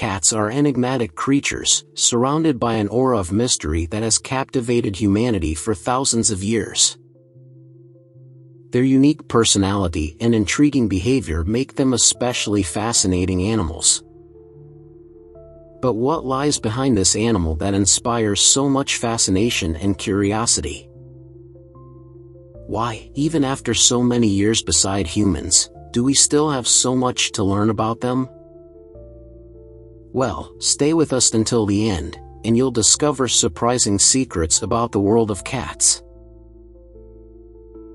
cats are enigmatic creatures, surrounded by an aura of mystery that has captivated humanity for thousands of years. Their unique personality and intriguing behavior make them especially fascinating animals. But what lies behind this animal that inspires so much fascination and curiosity? Why, even after so many years beside humans, do we still have so much to learn about them? Well, stay with us until the end, and you'll discover surprising secrets about the world of cats.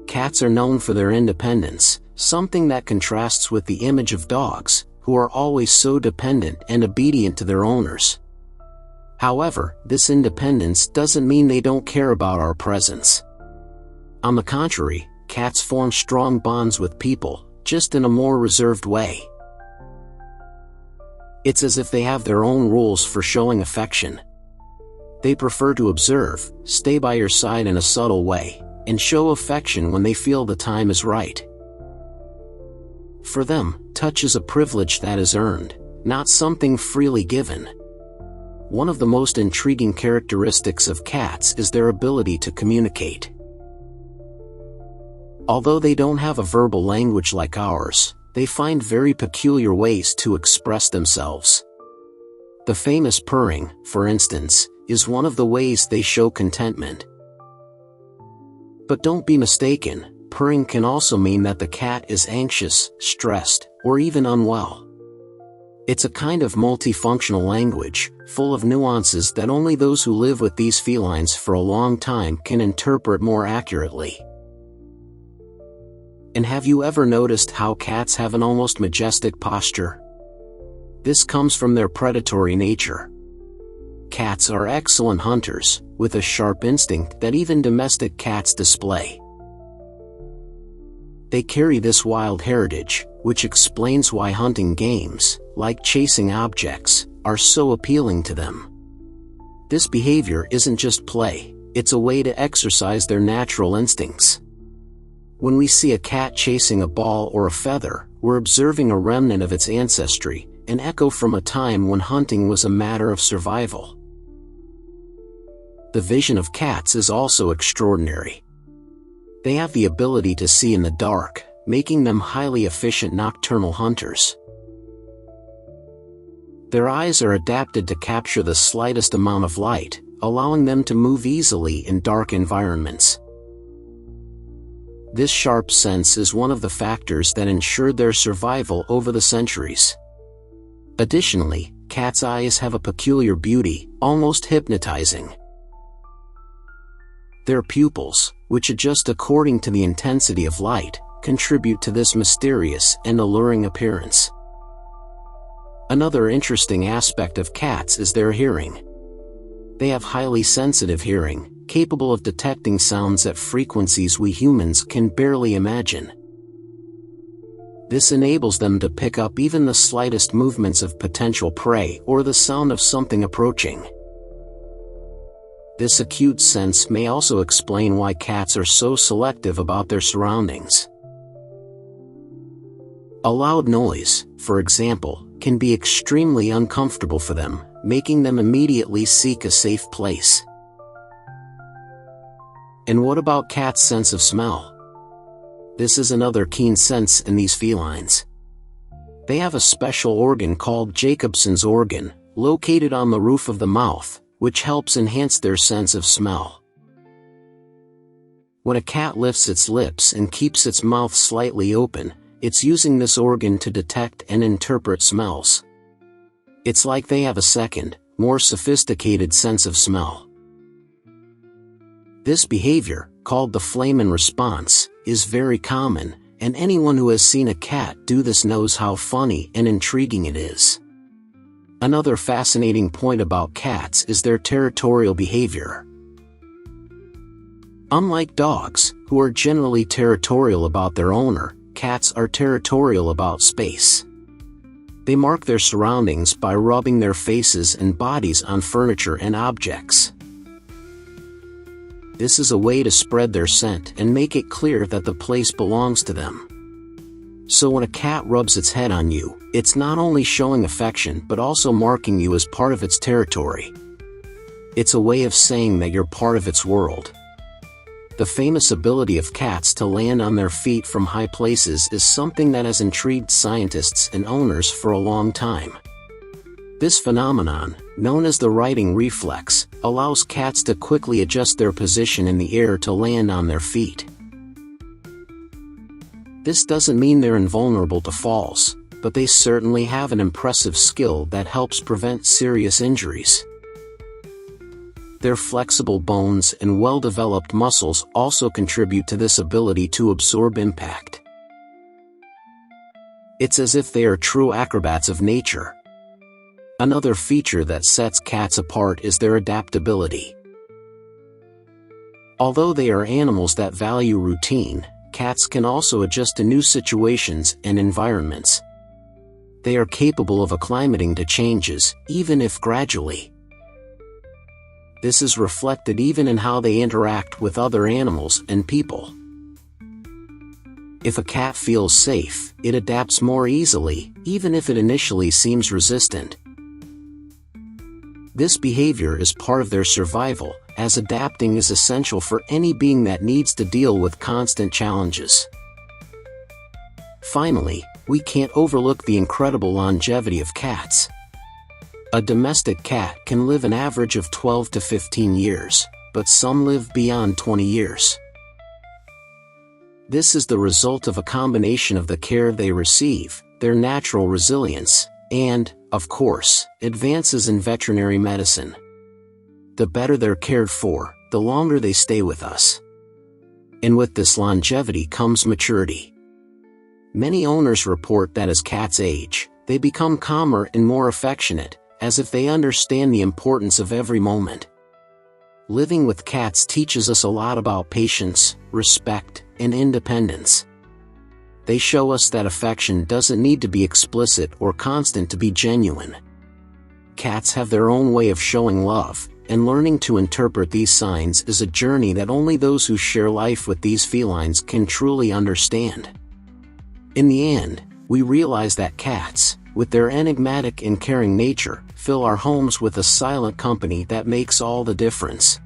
Cats are known for their independence, something that contrasts with the image of dogs, who are always so dependent and obedient to their owners. However, this independence doesn't mean they don't care about our presence. On the contrary, cats form strong bonds with people, just in a more reserved way. It's as if they have their own rules for showing affection. They prefer to observe, stay by your side in a subtle way, and show affection when they feel the time is right. For them, touch is a privilege that is earned, not something freely given. One of the most intriguing characteristics of cats is their ability to communicate. Although they don't have a verbal language like ours, they find very peculiar ways to express themselves. The famous purring, for instance, is one of the ways they show contentment. But don't be mistaken, purring can also mean that the cat is anxious, stressed, or even unwell. It's a kind of multifunctional language, full of nuances that only those who live with these felines for a long time can interpret more accurately. And have you ever noticed how cats have an almost majestic posture? This comes from their predatory nature. Cats are excellent hunters, with a sharp instinct that even domestic cats display. They carry this wild heritage, which explains why hunting games, like chasing objects, are so appealing to them. This behavior isn't just play, it's a way to exercise their natural instincts. When we see a cat chasing a ball or a feather, we're observing a remnant of its ancestry, an echo from a time when hunting was a matter of survival. The vision of cats is also extraordinary. They have the ability to see in the dark, making them highly efficient nocturnal hunters. Their eyes are adapted to capture the slightest amount of light, allowing them to move easily in dark environments. This sharp sense is one of the factors that ensured their survival over the centuries. Additionally, cats' eyes have a peculiar beauty, almost hypnotizing. Their pupils, which adjust according to the intensity of light, contribute to this mysterious and alluring appearance. Another interesting aspect of cats is their hearing. They have highly sensitive hearing, capable of detecting sounds at frequencies we humans can barely imagine. This enables them to pick up even the slightest movements of potential prey or the sound of something approaching. This acute sense may also explain why cats are so selective about their surroundings. A loud noise, for example, can be extremely uncomfortable for them, making them immediately seek a safe place. And what about cats' sense of smell? This is another keen sense in these felines. They have a special organ called Jacobson's organ, located on the roof of the mouth, which helps enhance their sense of smell. When a cat lifts its lips and keeps its mouth slightly open, it's using this organ to detect and interpret smells. It's like they have a second, more sophisticated sense of smell. This behavior, called the flamen response, is very common, and anyone who has seen a cat do this knows how funny and intriguing it is. Another fascinating point about cats is their territorial behavior. Unlike dogs, who are generally territorial about their owner, cats are territorial about space. They mark their surroundings by rubbing their faces and bodies on furniture and objects. This is a way to spread their scent and make it clear that the place belongs to them. So when a cat rubs its head on you, it's not only showing affection but also marking you as part of its territory. It's a way of saying that you're part of its world. The famous ability of cats to land on their feet from high places is something that has intrigued scientists and owners for a long time. This phenomenon, known as the riding reflex, allows cats to quickly adjust their position in the air to land on their feet. This doesn't mean they're invulnerable to falls, but they certainly have an impressive skill that helps prevent serious injuries. Their flexible bones and well-developed muscles also contribute to this ability to absorb impact. It's as if they are true acrobats of nature. Another feature that sets cats apart is their adaptability. Although they are animals that value routine, cats can also adjust to new situations and environments. They are capable of acclimating to changes, even if gradually. This is reflected even in how they interact with other animals and people. If a cat feels safe, it adapts more easily, even if it initially seems resistant. This behavior is part of their survival, as adapting is essential for any being that needs to deal with constant challenges. Finally, we can't overlook the incredible longevity of cats. A domestic cat can live an average of 12 to 15 years, but some live beyond 20 years. This is the result of a combination of the care they receive, their natural resilience, and, of course, advances in veterinary medicine. The better they're cared for, the longer they stay with us. And with this longevity comes maturity. Many owners report that as cats age, they become calmer and more affectionate, as if they understand the importance of every moment. Living with cats teaches us a lot about patience, respect, and independence. They show us that affection doesn't need to be explicit or constant to be genuine. Cats have their own way of showing love, and learning to interpret these signs is a journey that only those who share life with these felines can truly understand. In the end, we realize that cats, with their enigmatic and caring nature, fill our homes with a silent company that makes all the difference.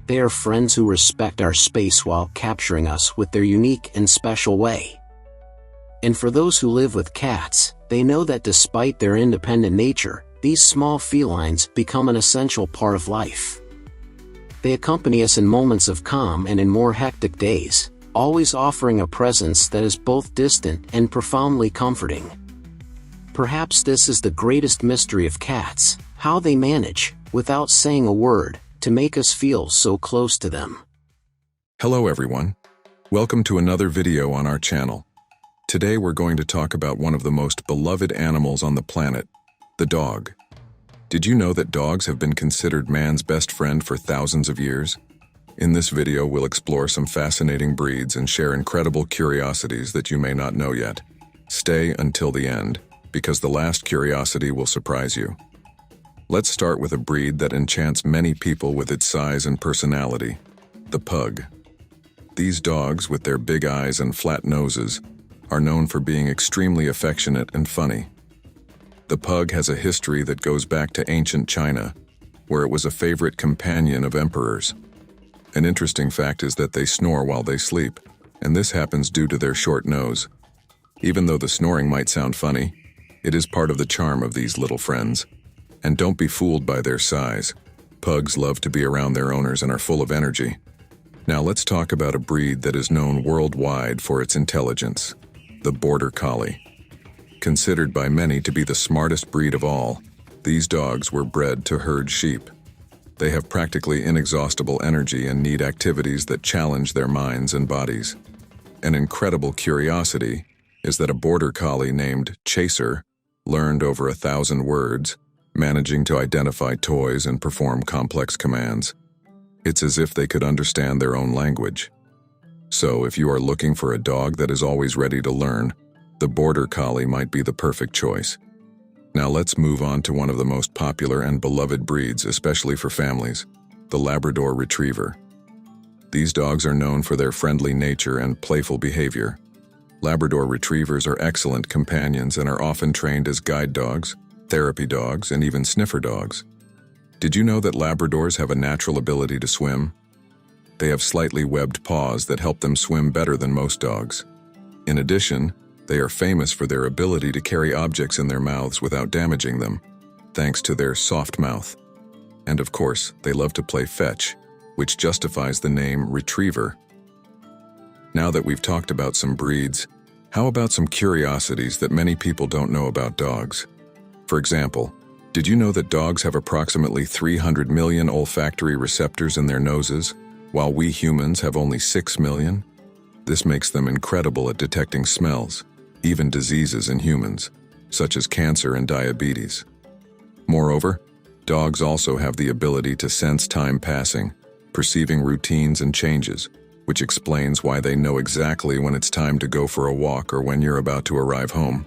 They are friends who respect our space while capturing us with their unique and special way. And for those who live with cats, they know that despite their independent nature, these small felines become an essential part of life. They accompany us in moments of calm and in more hectic days, always offering a presence that is both distant and profoundly comforting. Perhaps this is the greatest mystery of cats, how they manage, without saying a word, to make us feel so close to them. Hello everyone. Welcome to another video on our channel. Today we're going to talk about one of the most beloved animals on the planet, the dog. Did you know that dogs have been considered man's best friend for thousands of years? In this video we'll explore some fascinating breeds and share incredible curiosities that you may not know yet. Stay until the end, because the last curiosity will surprise you. Let's start with a breed that enchants many people with its size and personality, the pug. These dogs, with their big eyes and flat noses, are known for being extremely affectionate and funny. The pug has a history that goes back to ancient China, where it was a favorite companion of emperors. An interesting fact is that they snore while they sleep, and this happens due to their short nose. Even though the snoring might sound funny, it is part of the charm of these little friends. And don't be fooled by their size. Pugs love to be around their owners and are full of energy. Now let's talk about a breed that is known worldwide for its intelligence, the Border Collie. Considered by many to be the smartest breed of all, these dogs were bred to herd sheep. They have practically inexhaustible energy and need activities that challenge their minds and bodies. An incredible curiosity is that a Border Collie named Chaser learned over 1,000 words, managing to identify toys and perform complex commands. It's as if they could understand their own language. So if you are looking for a dog that is always ready to learn, the Border Collie might be the perfect choice. Now let's move on to one of the most popular and beloved breeds, especially for families, the Labrador Retriever. These dogs are known for their friendly nature and playful behavior. Labrador retrievers are excellent companions and are often trained as guide dogs, therapy dogs, and even sniffer dogs. Did you know that Labradors have a natural ability to swim? They have slightly webbed paws that help them swim better than most dogs. In addition, they are famous for their ability to carry objects in their mouths without damaging them, thanks to their soft mouth. And of course, they love to play fetch, which justifies the name retriever. Now that we've talked about some breeds, how about some curiosities that many people don't know about dogs? For example, did you know that dogs have approximately 300 million olfactory receptors in their noses, while we humans have only 6 million? This makes them incredible at detecting smells, even diseases in humans, such as cancer and diabetes. Moreover, dogs also have the ability to sense time passing, perceiving routines and changes, which explains why they know exactly when it's time to go for a walk or when you're about to arrive home.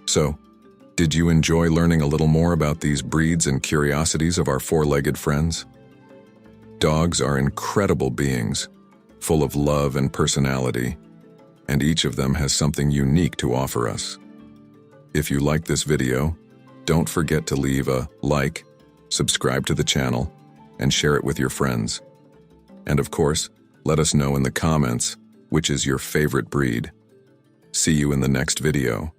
So, did you enjoy learning a little more about these breeds and curiosities of our four-legged friends? Dogs are incredible beings, full of love and personality, and each of them has something unique to offer us. If you like this video, don't forget to leave a like, subscribe to the channel, and share it with your friends. And of course, let us know in the comments which is your favorite breed. See you in the next video.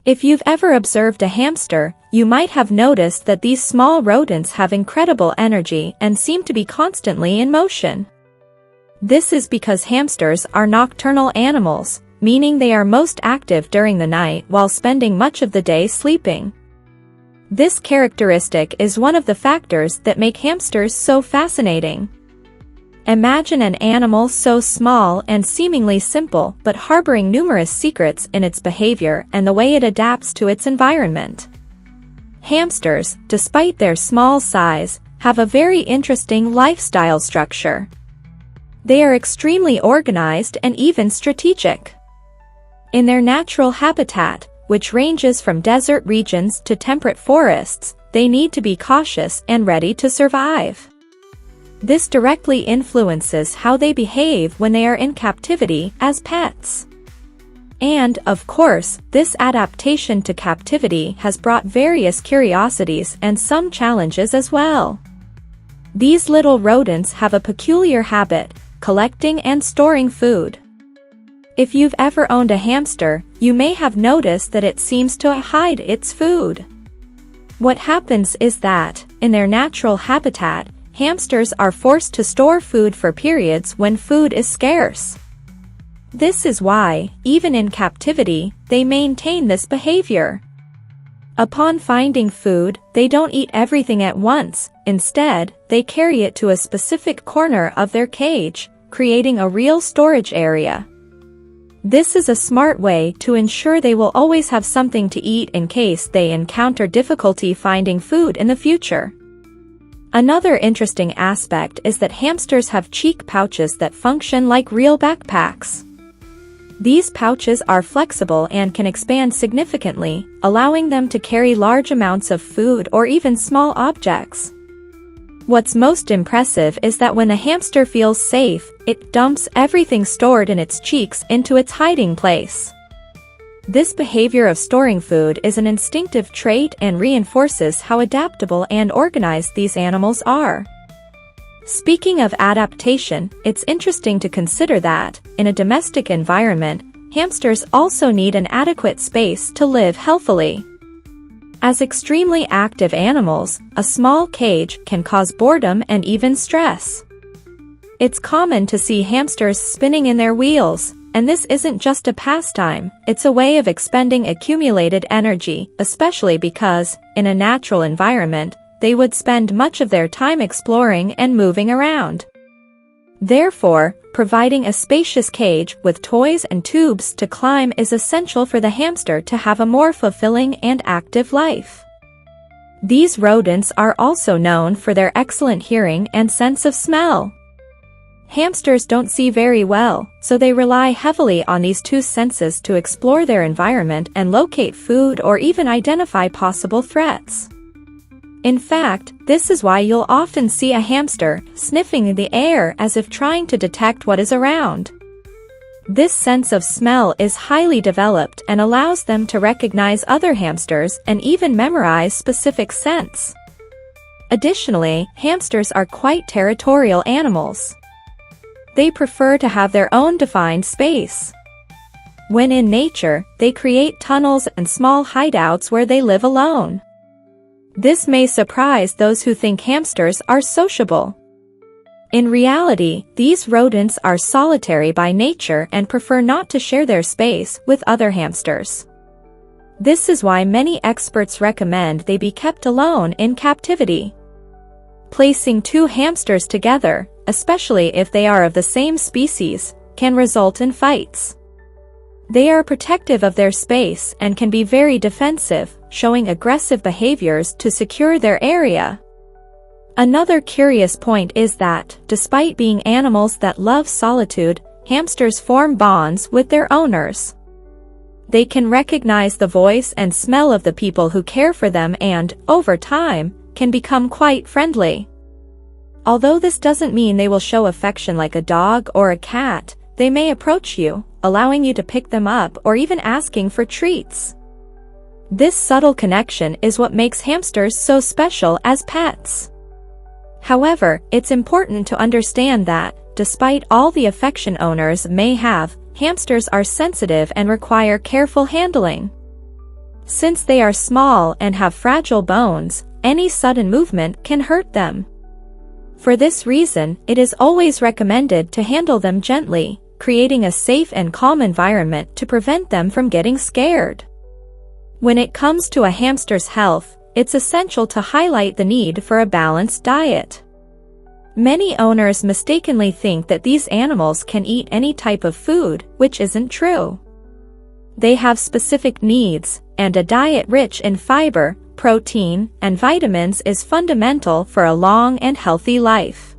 If you've ever observed a hamster, you might have noticed that these small rodents have incredible energy and seem to be constantly in motion. This is because hamsters are nocturnal animals, meaning they are most active during the night while spending much of the day sleeping. This characteristic is one of the factors that make hamsters so fascinating. Imagine an animal so small and seemingly simple but harboring numerous secrets in its behavior and the way it adapts to its environment. Hamsters, despite their small size, have a very interesting lifestyle structure. They are extremely organized and even strategic. In their natural habitat, which ranges from desert regions to temperate forests, they need to be cautious and ready to survive. This directly influences how they behave when they are in captivity as pets. And, of course, this adaptation to captivity has brought various curiosities and some challenges as well. These little rodents have a peculiar habit, collecting and storing food. If you've ever owned a hamster, you may have noticed that it seems to hide its food. What happens is that, in their natural habitat, hamsters are forced to store food for periods when food is scarce. This is why, even in captivity, they maintain this behavior. Upon finding food, they don't eat everything at once. Instead, they carry it to a specific corner of their cage, creating a real storage area. This is a smart way to ensure they will always have something to eat in case they encounter difficulty finding food in the future. Another interesting aspect is that hamsters have cheek pouches that function like real backpacks. These pouches are flexible and can expand significantly, allowing them to carry large amounts of food or even small objects. What's most impressive is that when a hamster feels safe, it dumps everything stored in its cheeks into its hiding place. This behavior of storing food is an instinctive trait and reinforces how adaptable and organized these animals are. Speaking of adaptation, it's interesting to consider that, in a domestic environment, hamsters also need an adequate space to live healthily. As extremely active animals, a small cage can cause boredom and even stress. It's common to see hamsters spinning in their wheels, and this isn't just a pastime, it's a way of expending accumulated energy, especially because, in a natural environment, they would spend much of their time exploring and moving around. Therefore, providing a spacious cage with toys and tubes to climb is essential for the hamster to have a more fulfilling and active life. These rodents are also known for their excellent hearing and sense of smell. Hamsters don't see very well, so they rely heavily on these two senses to explore their environment and locate food or even identify possible threats. In fact, this is why you'll often see a hamster sniffing the air as if trying to detect what is around. This sense of smell is highly developed and allows them to recognize other hamsters and even memorize specific scents. Additionally, hamsters are quite territorial animals. They prefer to have their own defined space. When in nature, they create tunnels and small hideouts where they live alone. This may surprise those who think hamsters are sociable. In reality, these rodents are solitary by nature and prefer not to share their space with other hamsters. This is why many experts recommend they be kept alone in captivity. Placing two hamsters together, especially if they are of the same species, can result in fights. They are protective of their space and can be very defensive, showing aggressive behaviors to secure their area. Another curious point is that, despite being animals that love solitude, hamsters form bonds with their owners. They can recognize the voice and smell of the people who care for them and, over time, can become quite friendly. Although this doesn't mean they will show affection like a dog or a cat, they may approach you, allowing you to pick them up or even asking for treats. This subtle connection is what makes hamsters so special as pets. However, it's important to understand that, despite all the affection owners may have, hamsters are sensitive and require careful handling. Since they are small and have fragile bones, any sudden movement can hurt them. For this reason, it is always recommended to handle them gently, creating a safe and calm environment to prevent them from getting scared. When it comes to a hamster's health, it's essential to highlight the need for a balanced diet. Many owners mistakenly think that these animals can eat any type of food, which isn't true. They have specific needs, and a diet rich in fiber, protein, and vitamins is fundamental for a long and healthy life.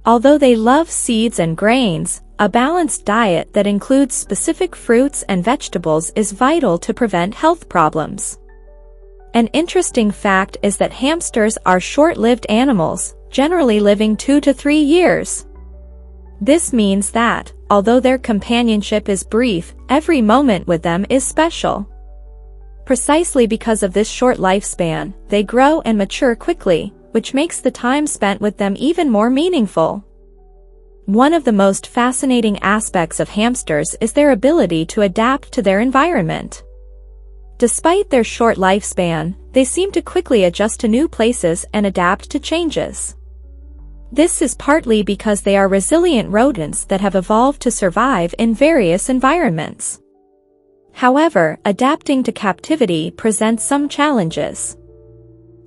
Although they love seeds and grains, a balanced diet that includes specific fruits and vegetables is vital to prevent health problems. An interesting fact is that hamsters are short-lived animals, generally living 2 to 3 years. This means that, although their companionship is brief, every moment with them is special. Precisely because of this short lifespan, they grow and mature quickly, which makes the time spent with them even more meaningful. One of the most fascinating aspects of hamsters is their ability to adapt to their environment. Despite their short lifespan, they seem to quickly adjust to new places and adapt to changes. This is partly because they are resilient rodents that have evolved to survive in various environments. However, adapting to captivity presents some challenges.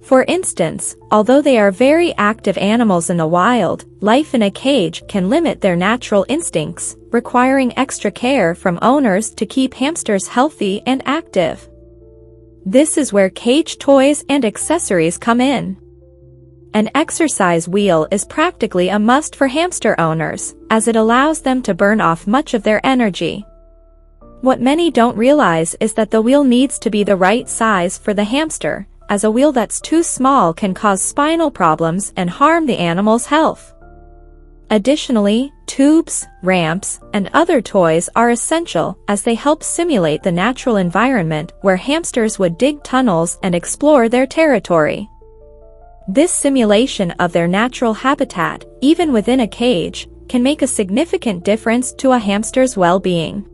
For instance, although they are very active animals in the wild, life in a cage can limit their natural instincts, requiring extra care from owners to keep hamsters healthy and active. This is where cage toys and accessories come in. An exercise wheel is practically a must for hamster owners, as it allows them to burn off much of their energy. What many don't realize is that the wheel needs to be the right size for the hamster, as a wheel that's too small can cause spinal problems and harm the animal's health. Additionally, tubes, ramps, and other toys are essential as they help simulate the natural environment where hamsters would dig tunnels and explore their territory. This simulation of their natural habitat, even within a cage, can make a significant difference to a hamster's well-being.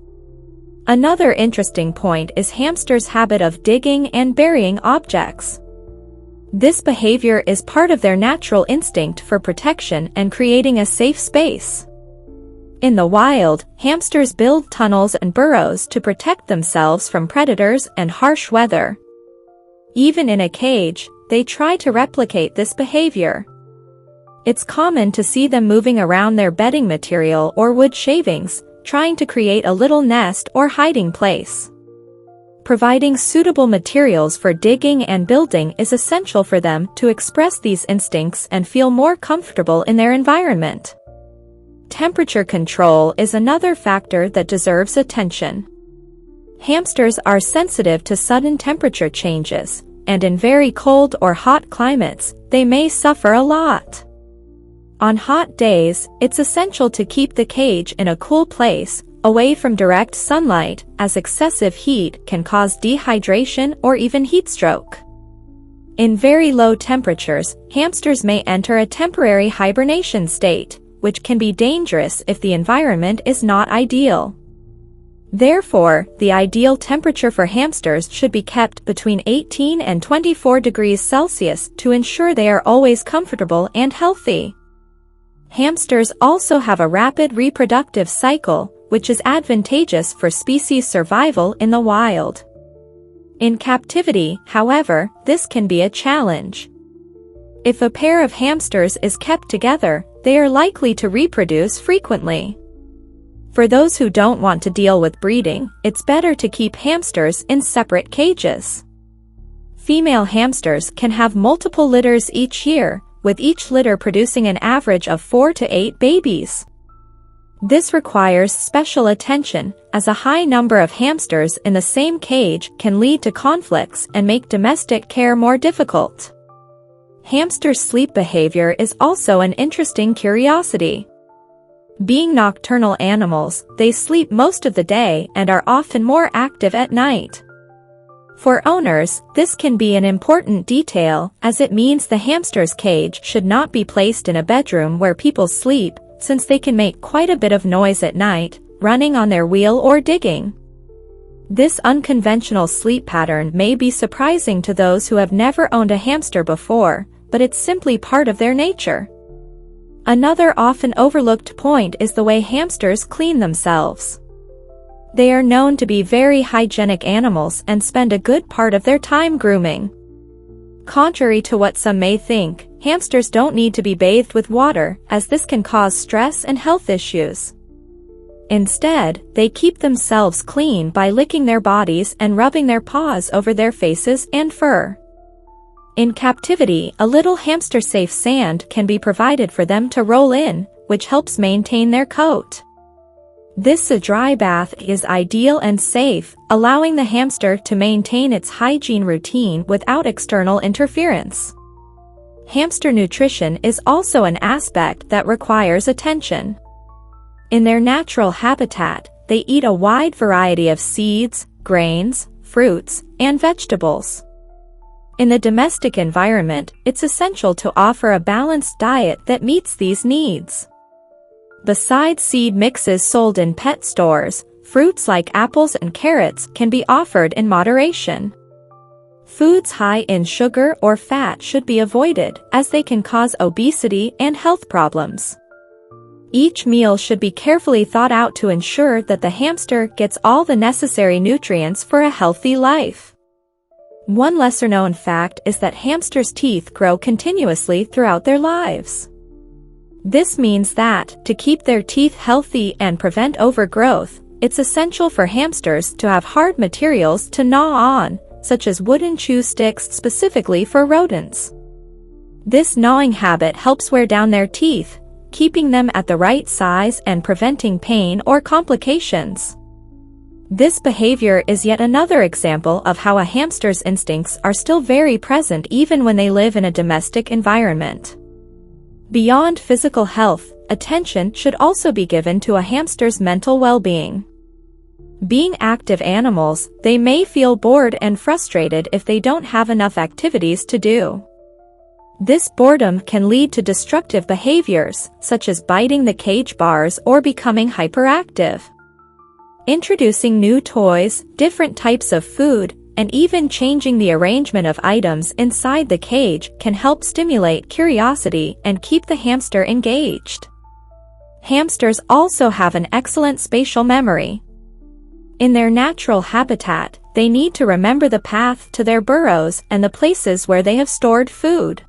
Another interesting point is hamsters' habit of digging and burying objects. This behavior is part of their natural instinct for protection and creating a safe space. In the wild, hamsters build tunnels and burrows to protect themselves from predators and harsh weather. Even in a cage, they try to replicate this behavior. It's common to see them moving around their bedding material or wood shavings, trying to create a little nest or hiding place. Providing suitable materials for digging and building is essential for them to express these instincts and feel more comfortable in their environment. Temperature control is another factor that deserves attention. Hamsters are sensitive to sudden temperature changes, and in very cold or hot climates, they may suffer a lot. On hot days, it's essential to keep the cage in a cool place, away from direct sunlight, as excessive heat can cause dehydration or even heat stroke. In very low temperatures, hamsters may enter a temporary hibernation state, which can be dangerous if the environment is not ideal. Therefore, the ideal temperature for hamsters should be kept between 18 and 24 degrees Celsius to ensure they are always comfortable and healthy. Hamsters also have a rapid reproductive cycle, which is advantageous for species survival in the wild. In captivity, however, this can be a challenge. If a pair of hamsters is kept together, they are likely to reproduce frequently. For those who don't want to deal with breeding, it's better to keep hamsters in separate cages. Female hamsters can have multiple litters each year, with each litter producing an average of 4 to 8 babies. This requires special attention, as a high number of hamsters in the same cage can lead to conflicts and make domestic care more difficult. Hamster sleep behavior is also an interesting curiosity. Being nocturnal animals, they sleep most of the day and are often more active at night. For owners, this can be an important detail, as it means the hamster's cage should not be placed in a bedroom where people sleep, since they can make quite a bit of noise at night, running on their wheel or digging. This unconventional sleep pattern may be surprising to those who have never owned a hamster before, but it's simply part of their nature. Another often overlooked point is the way hamsters clean themselves. They are known to be very hygienic animals and spend a good part of their time grooming. Contrary to what some may think, hamsters don't need to be bathed with water, as this can cause stress and health issues. Instead, they keep themselves clean by licking their bodies and rubbing their paws over their faces and fur. In captivity, a little hamster-safe sand can be provided for them to roll in, which helps maintain their coat. This dry bath is ideal and safe, allowing the hamster to maintain its hygiene routine without external interference. Hamster nutrition is also an aspect that requires attention. In their natural habitat, they eat a wide variety of seeds, grains, fruits, and vegetables. In the domestic environment, it's essential to offer a balanced diet that meets these needs. Besides seed mixes sold in pet stores, fruits like apples and carrots can be offered in moderation. Foods high in sugar or fat should be avoided, as they can cause obesity and health problems. Each meal should be carefully thought out to ensure that the hamster gets all the necessary nutrients for a healthy life. One lesser-known fact is that hamsters' teeth grow continuously throughout their lives. This means that, to keep their teeth healthy and prevent overgrowth, it's essential for hamsters to have hard materials to gnaw on, such as wooden chew sticks specifically for rodents. This gnawing habit helps wear down their teeth, keeping them at the right size and preventing pain or complications. This behavior is yet another example of how a hamster's instincts are still very present even when they live in a domestic environment. Beyond physical health, attention should also be given to a hamster's mental well-being. Being active animals, they may feel bored and frustrated if they don't have enough activities to do. This boredom can lead to destructive behaviors, such as biting the cage bars or becoming hyperactive. Introducing new toys, different types of food, and even changing the arrangement of items inside the cage can help stimulate curiosity and keep the hamster engaged. Hamsters also have an excellent spatial memory. In their natural habitat, they need to remember the path to their burrows and the places where they have stored food.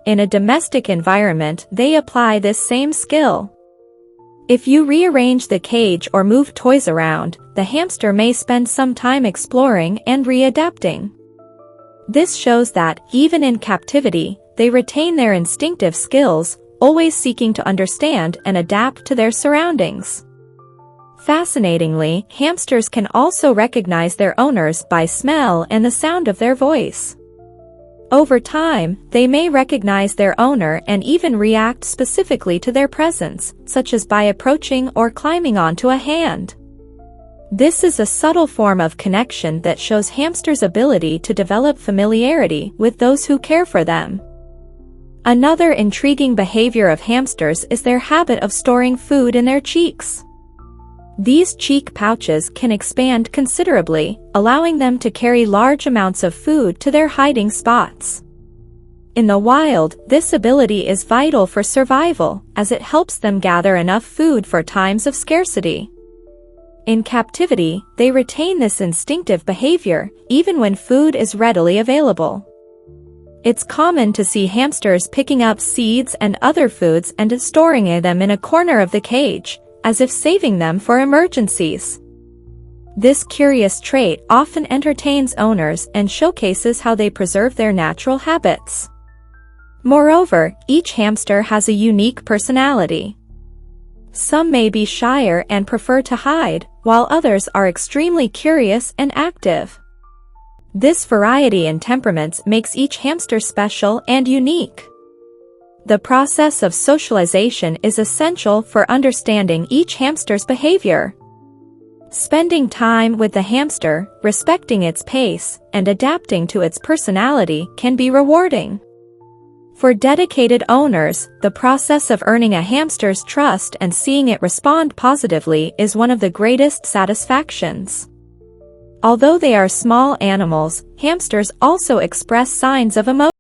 In a domestic environment, they apply this same skill. If you rearrange the cage or move toys around, the hamster may spend some time exploring and readapting. This shows that, even in captivity, they retain their instinctive skills, always seeking to understand and adapt to their surroundings. Fascinatingly, hamsters can also recognize their owners by smell and the sound of their voice. Over time, they may recognize their owner and even react specifically to their presence, such as by approaching or climbing onto a hand. This is a subtle form of connection that shows hamsters' ability to develop familiarity with those who care for them. Another intriguing behavior of hamsters is their habit of storing food in their cheeks. These cheek pouches can expand considerably, allowing them to carry large amounts of food to their hiding spots. In the wild, this ability is vital for survival, as it helps them gather enough food for times of scarcity. In captivity, they retain this instinctive behavior, even when food is readily available. It's common to see hamsters picking up seeds and other foods and storing them in a corner of the cage, as if saving them for emergencies. This curious trait often entertains owners and showcases how they preserve their natural habits. Moreover, each hamster has a unique personality. Some may be shyer and prefer to hide, while others are extremely curious and active. This variety in temperaments makes each hamster special and unique. The process of socialization is essential for understanding each hamster's behavior. Spending time with the hamster, respecting its pace, and adapting to its personality can be rewarding. For dedicated owners, the process of earning a hamster's trust and seeing it respond positively is one of the greatest satisfactions. Although they are small animals, hamsters also express signs of emotion.